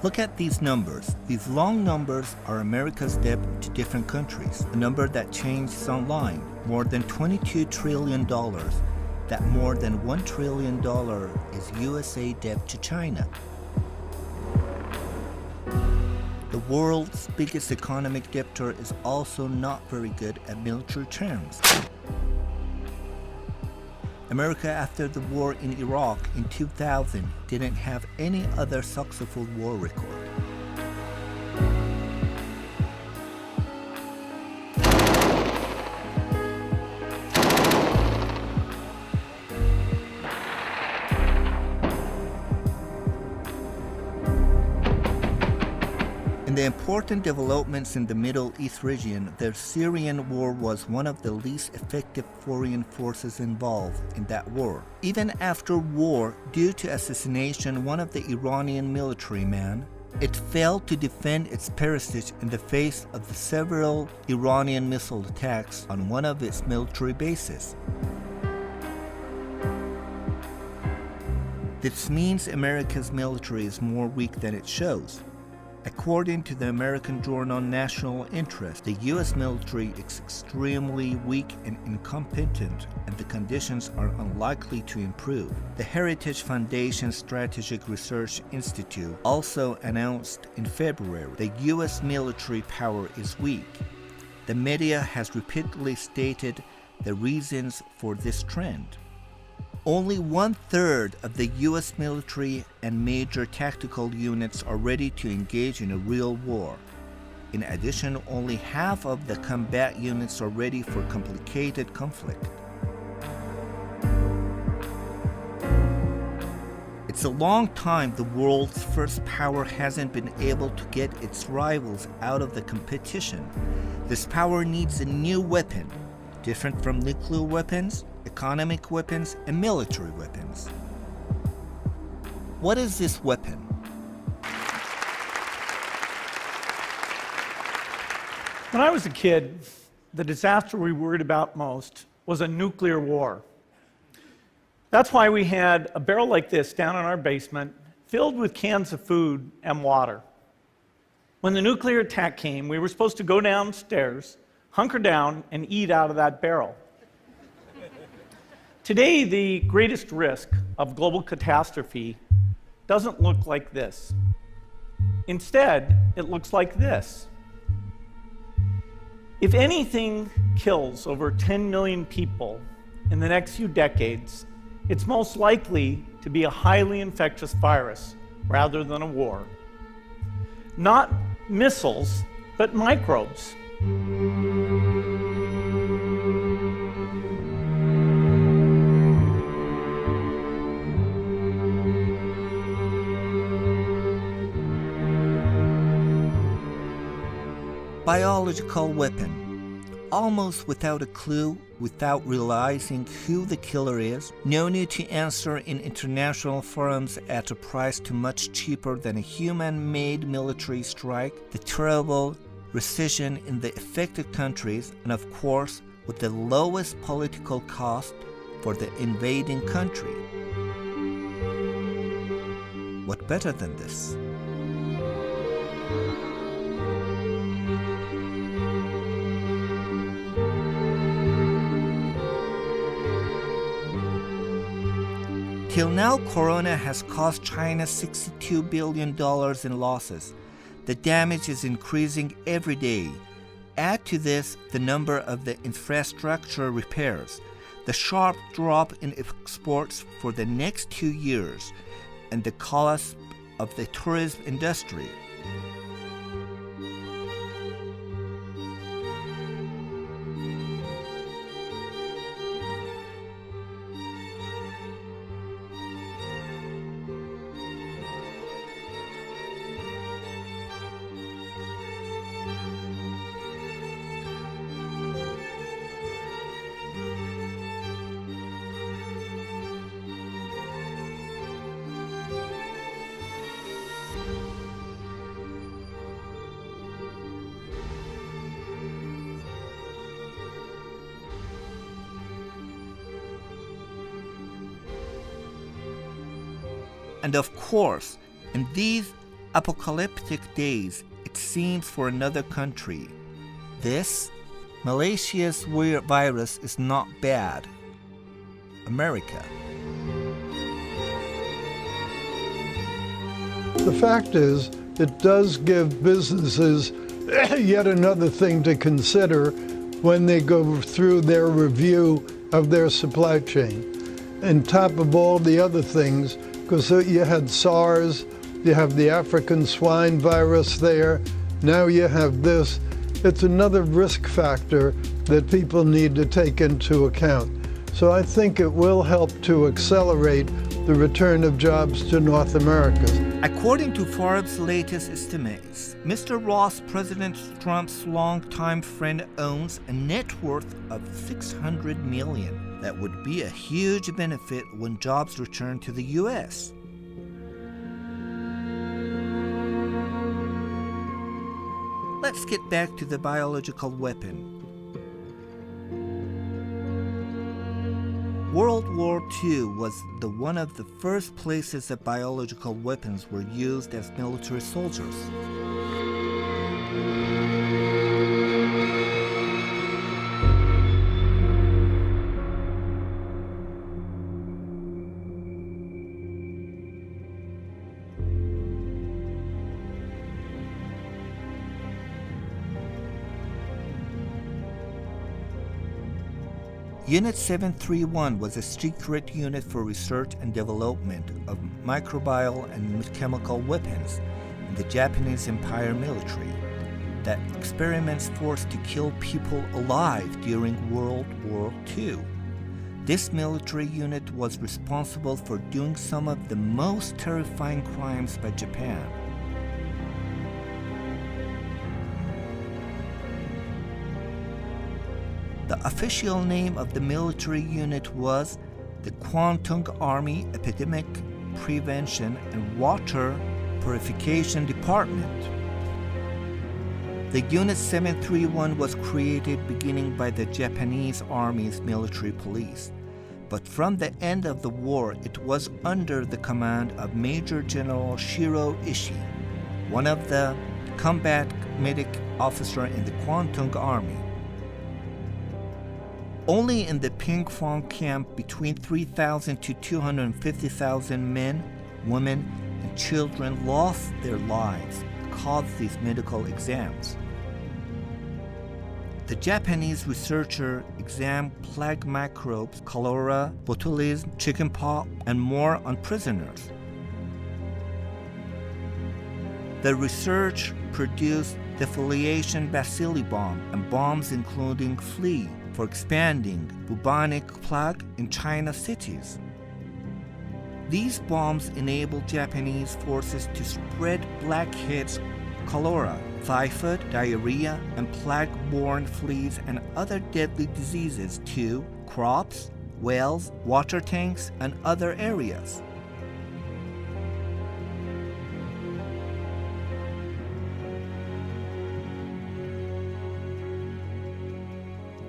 Look at these numbers. These long numbers are America's debt to different countries, a number that changes online. More than $22 trillion. That more than $1 trillion is USA debt to China. The world's biggest economic debtor is also not very good at military terms. America, after the war in Iraq in 2000, didn't have any other successful war record. In the important developments in the Middle East region, the Syrian war was one of the least effective foreign forces involved in that war. Even after war, due to assassination one of the Iranian military men, it failed to defend its prestige in the face of the several Iranian missile attacks on one of its military bases. This means America's military is more weak than it shows. According to the American Journal National Interest, the U.S. military is extremely weak and incompetent, and the conditions are unlikely to improve. The Heritage Foundation Strategic Research Institute also announced in February the U.S. military power is weak. The media has repeatedly stated the reasons for this trend. Only 1/3 of the U.S. military and major tactical units are ready to engage in a real war. In addition, only half of the combat units are ready for complicated conflict. It's a long time the world's first power hasn't been able to get its rivals out of the competition. This power needs a new weapon, different from nuclear weapons, economic weapons, and military weapons. What is this weapon? When I was a kid, the disaster we worried about most was a nuclear war. That's why we had a barrel like this down in our basement, filled with cans of food and water. When the nuclear attack came, we were supposed to go downstairs, hunker down, and eat out of that barrel. Today, the greatest risk of global catastrophe doesn't look like this. Instead, it looks like this. If anything kills over 10 million people in the next few decades, it's most likely to be a highly infectious virus rather than a war. Not missiles, but microbes. Biological weapon. Almost without a clue, without realizing who the killer is, no need to answer in international forums at a price too much cheaper than a human-made military strike, the terrible recession in the affected countries, and of course, with the lowest political cost for the invading country. What better than this? Till now, Corona has cost China $62 billion in losses. The damage is increasing every day. Add to this the number of the infrastructure repairs, the sharp drop in exports for the next 2 years, and the collapse of the tourism industry. And of course, in these apocalyptic days, it seems, for another country. This malicious virus is not bad. America. The fact is, it does give businesses yet another thing to consider when they go through their review of their supply chain. On top of all the other things, because you had SARS, you have the African swine virus there, now you have this. It's another risk factor that people need to take into account. So I think it will help to accelerate the return of jobs to North America. According to Forbes' latest estimates, Mr. Ross, President Trump's longtime friend, owns a net worth of $600 million. That would be a huge benefit when jobs return to the U.S. Let's get back to the biological weapon. World War II was one of the first places that biological weapons were used as military soldiers. Unit 731 was a secret unit for research and development of microbial and chemical weapons in the Japanese Empire military that experiments forced to kill people alive during World War II. This military unit was responsible for doing some of the most terrifying crimes by Japan. The official name of the military unit was the Kwantung Army Epidemic Prevention and Water Purification Department. The Unit 731 was created beginning by the Japanese Army's military police, but from the end of the war it was under the command of Major General Shiro Ishii, one of the combat medic officers in the Kwantung Army. Only in the Pingfong camp between 3,000 to 250,000 men, women, and children lost their lives because of these medical exams. The Japanese researcher examined plague microbes, cholera, botulism, chickenpox, and more on prisoners. The research produced defoliation bacilli bomb and bombs including flea for expanding bubonic plague in China cities. These bombs enabled Japanese forces to spread blackheads, cholera, typhoid, diarrhea, and plague-borne fleas and other deadly diseases to crops, wells, water tanks, and other areas.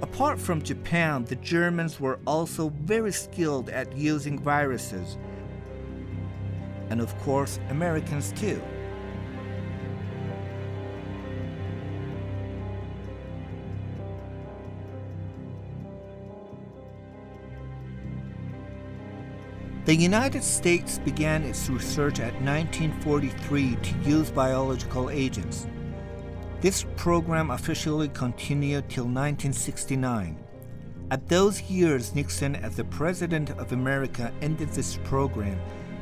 Apart from Japan, the Germans were also very skilled at using viruses, and of course, Americans too. The United States began its research at 1943 to use biological agents. This program officially continued till 1969. At those years, Nixon, as the President of America, ended this program,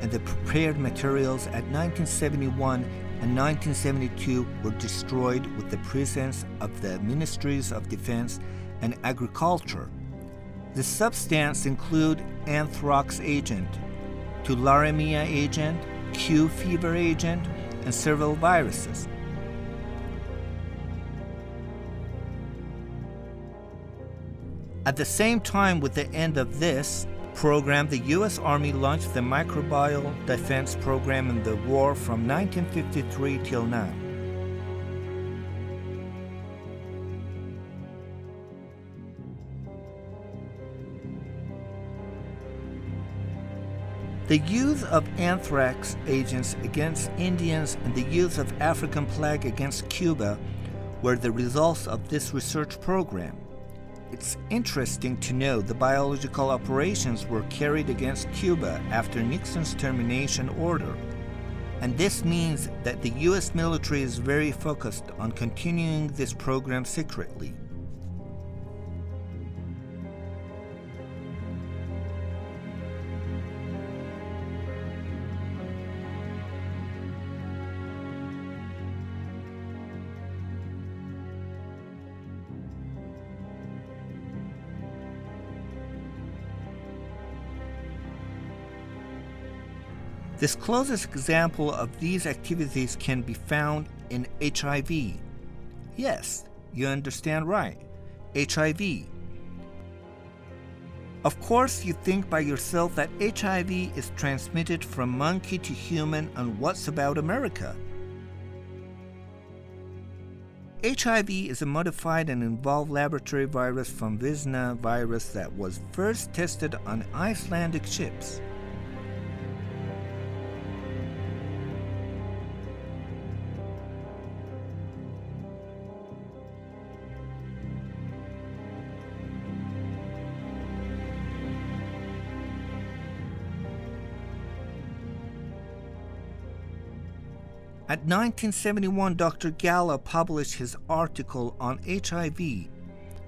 and the prepared materials at 1971 and 1972 were destroyed with the presence of the Ministries of Defense and Agriculture. The substance include anthrax agent, tularemia agent, Q fever agent, and several viruses. At the same time with the end of this program, the U.S. Army launched the Microbial Defense Program in the war from 1953 till now. The use of anthrax agents against Indians and the use of African plague against Cuba were the results of this research program. It's interesting to know the biological operations were carried against Cuba after Nixon's termination order. And this means that the US military is very focused on continuing this program secretly. This closest example of these activities can be found in HIV. Yes, you understand right. HIV. Of course, you think by yourself that HIV is transmitted from monkey to human, and what's about America? HIV is a modified and evolved laboratory virus from Visna virus that was first tested on Icelandic ships. At 1971, Dr. Gallo published his article on HIV,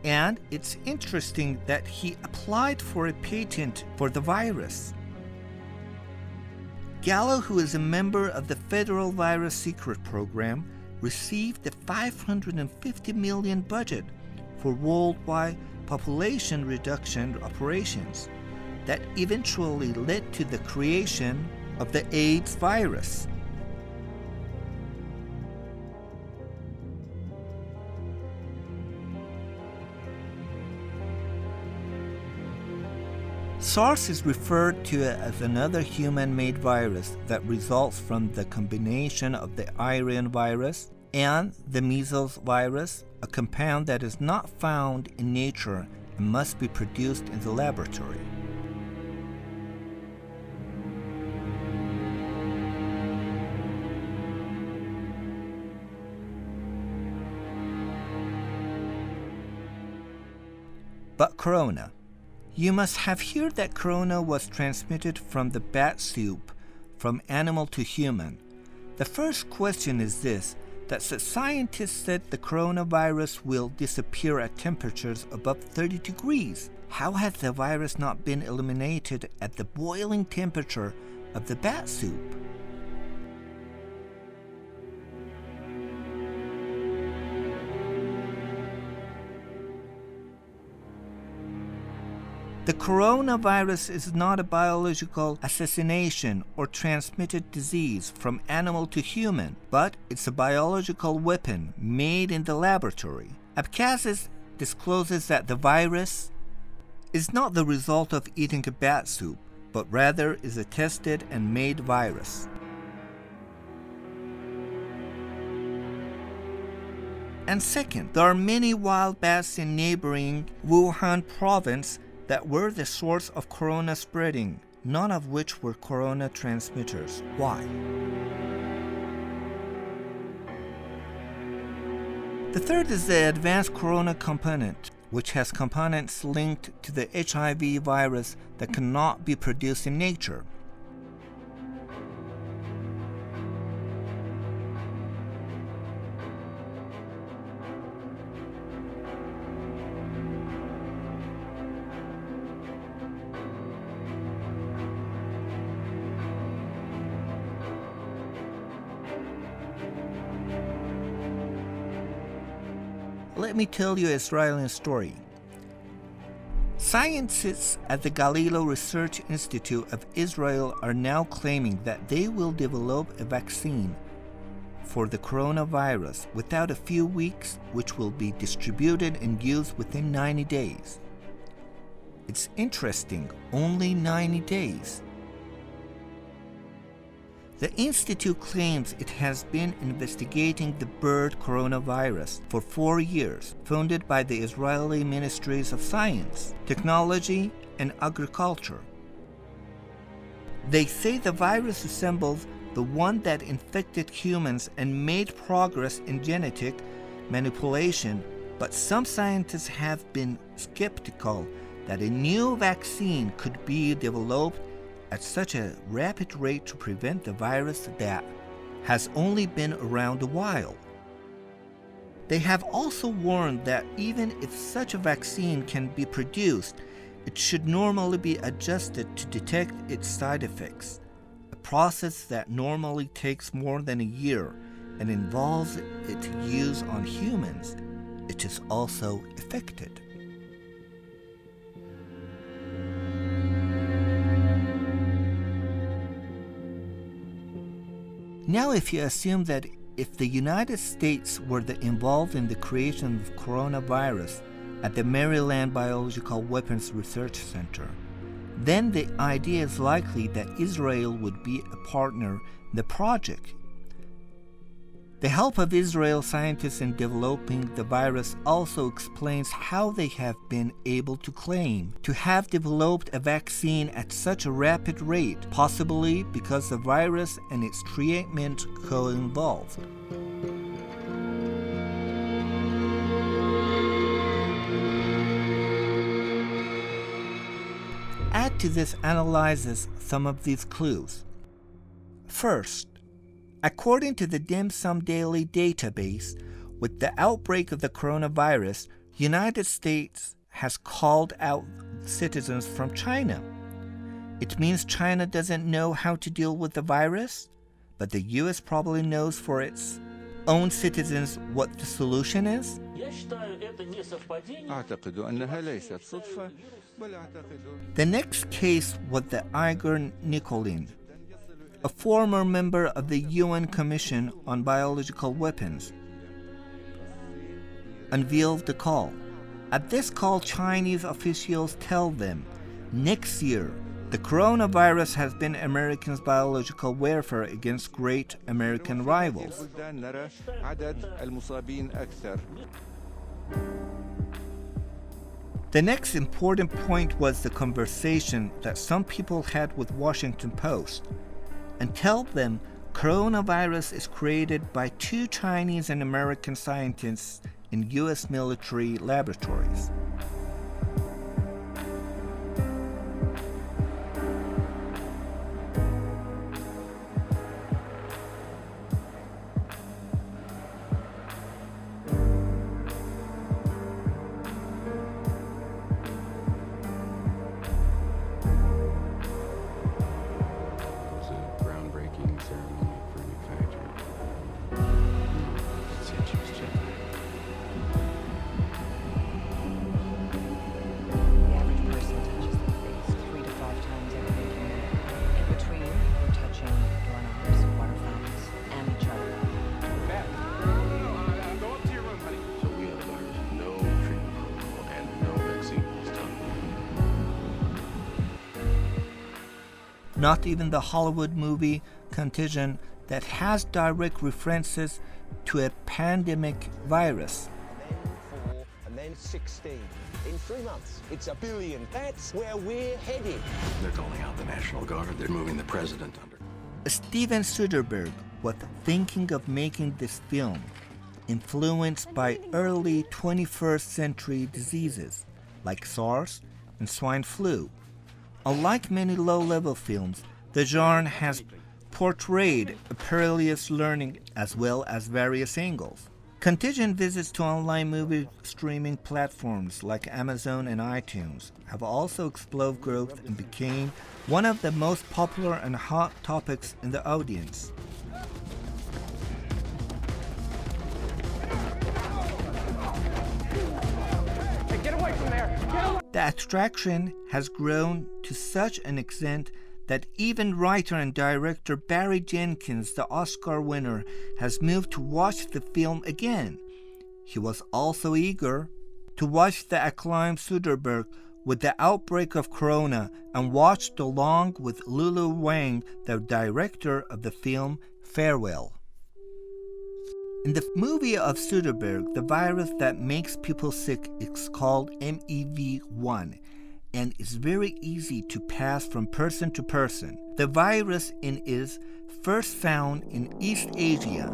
and it's interesting that he applied for a patent for the virus. Gallo, who is a member of the Federal Virus Secret Program, received the $550 million budget for worldwide population reduction operations that eventually led to the creation of the AIDS virus. SARS is referred to as another human-made virus that results from the combination of the Irian virus and the measles virus, a compound that is not found in nature and must be produced in the laboratory. But corona. You must have heard that corona was transmitted from the bat soup, from animal to human. The first question is this, that the scientists said the coronavirus will disappear at temperatures above 30 degrees. How has the virus not been eliminated at the boiling temperature of the bat soup? The coronavirus is not a biological assassination or transmitted disease from animal to human, but it's a biological weapon made in the laboratory. Abkhazis discloses that the virus is not the result of eating a bat soup, but rather is a tested and made virus. And second, there are many wild bats in neighboring Wuhan province that were the source of corona spreading, none of which were corona transmitters. Why? The third is the advanced corona component, which has components linked to the HIV virus that cannot be produced in nature. Let me tell you an Israeli story. Scientists at the Galileo Research Institute of Israel are now claiming that they will develop a vaccine for the coronavirus within a few weeks, which will be distributed and used within 90 days. It's interesting, only 90 days. The Institute claims it has been investigating the bird coronavirus for 4 years, funded by the Israeli Ministries of Science, Technology, and Agriculture. They say the virus resembles the one that infected humans and made progress in genetic manipulation, but some scientists have been skeptical that a new vaccine could be developed at such a rapid rate to prevent the virus that has only been around a while. They have also warned that even if such a vaccine can be produced, it should normally be adjusted to detect its side effects, a process that normally takes more than a year and involves its use on humans. It is also affected. Now, if you assume that if the United States were involved in the creation of coronavirus at the Maryland Biological Weapons Research Center, then the idea is likely that Israel would be a partner in the project. The help of Israel scientists in developing the virus also explains how they have been able to claim to have developed a vaccine at such a rapid rate, possibly because the virus and its treatment co-involved. Add to this analysis some of these clues. First, according to the Dim Sum Daily database, with the outbreak of the coronavirus, United States has called out citizens from China. It means China doesn't know how to deal with the virus, but the US probably knows for its own citizens what the solution is. The next case was the Igor Nikolin, a former member of the UN Commission on Biological Weapons, unveiled the call. At this call, Chinese officials tell them, next year, the coronavirus has been Americans' biological warfare against great American rivals. The next important point was the conversation that some people had with Washington Post, and tell them coronavirus is created by 2 Chinese and American scientists in US military laboratories. Not even the Hollywood movie Contagion that has direct references to a pandemic virus. Then 4, and then 16. In 3 months, it's 1 billion. That's where we're headed. They're calling out the National Guard. They're moving the president under. Steven Soderbergh was thinking of making this film, influenced by early 21st century diseases like SARS and swine flu. Unlike many low-level films, the genre has portrayed a perilous learning as well as various angles. Contingent visits to online movie streaming platforms like Amazon and iTunes have also exploded growth and became one of the most popular and hot topics in the audience. The attraction has grown to such an extent that even writer and director Barry Jenkins, the Oscar winner, has moved to watch the film again. He was also eager to watch the acclaimed Soderbergh with the outbreak of corona and watched along with Lulu Wang, the director of the film Farewell. In the movie of Soderbergh, the virus that makes people sick is called MEV-1, and is very easy to pass from person to person. The virus is first found in East Asia,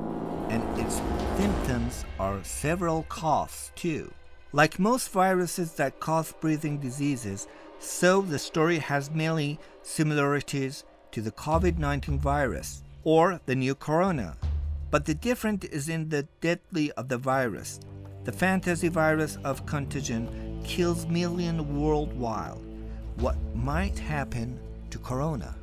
and its symptoms are several coughs too. Like most viruses that cause breathing diseases, so the story has many similarities to the COVID-19 virus or the new corona. But the difference is in the deadly of the virus. The fantasy virus of contagion kills millions worldwide. What might happen to corona?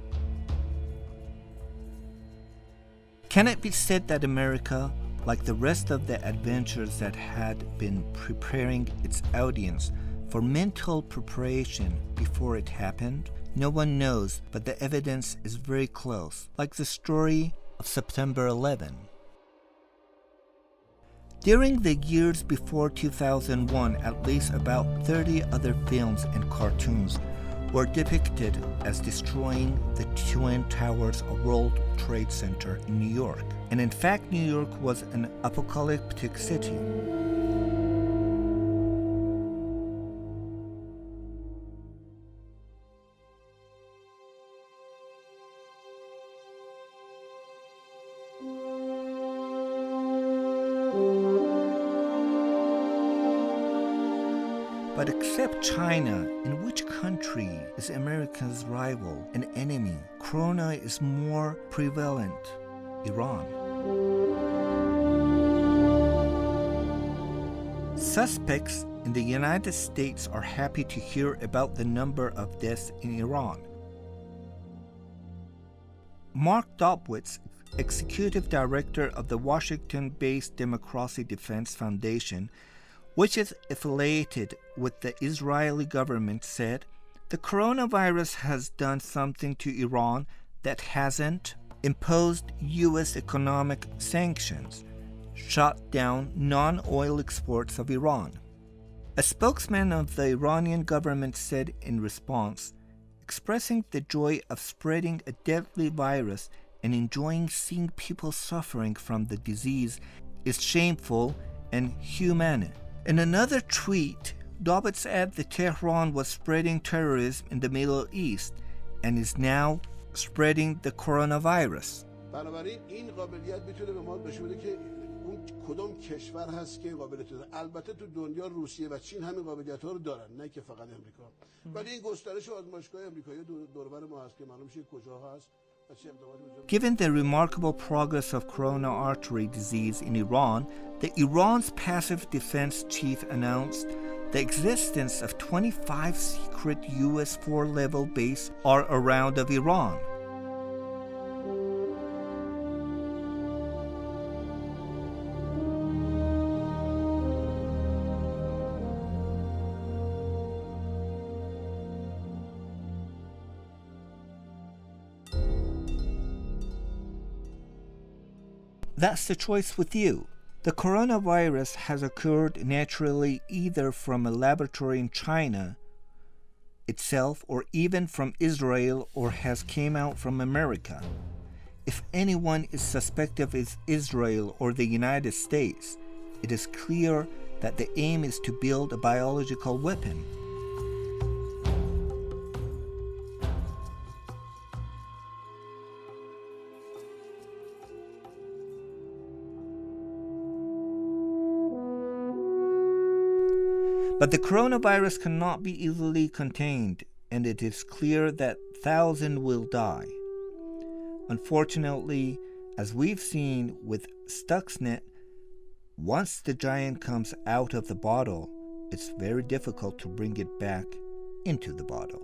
Can it be said that America, like the rest of the adventures that had been preparing its audience for mental preparation before it happened? No one knows, but the evidence is very close, like the story of September 11. During the years before 2001, at least about 30 other films and cartoons were depicted as destroying the Twin Towers of World Trade Center in New York. And in fact, New York was an apocalyptic city. But except China, in which country is America's rival and enemy? Corona is more prevalent. Iran. Suspects in the United States are happy to hear about the number of deaths in Iran. Mark Dobowitz, executive director of the Washington-based Democracy Defense Foundation, which is affiliated with the Israeli government, said, "The coronavirus has done something to Iran that hasn't imposed U.S. economic sanctions, shut down non-oil exports of Iran." A spokesman of the Iranian government said in response, expressing the joy of spreading a deadly virus and enjoying seeing people suffering from the disease is shameful and inhumane. In another tweet, Dobowitz said that Tehran was spreading terrorism in the Middle East and is now spreading the coronavirus. بنابراین این قابلیت میتونه به ما نشون بده که اون کدوم کشور هست که این قابلیت داره. البته تو دنیا روسیه و چین همین قابلیت ها رو دارن، نه که فقط امریکا. ولی این گسترش آزمایشگاه امریکایی دور و بر ما هست که معلوم میشه کجا هست. Given the remarkable progress of coronary artery disease in Iran, the Iran's passive defense chief announced the existence of 25 secret U.S. four-level bases are around of Iran. That's the choice with you. The coronavirus has occurred naturally either from a laboratory in China itself or even from Israel or has came out from America. If anyone is suspected of Israel or the United States, it is clear that the aim is to build a biological weapon. But the coronavirus cannot be easily contained, and it is clear that thousands will die. Unfortunately, as we've seen with Stuxnet, once the giant comes out of the bottle, it's very difficult to bring it back into the bottle.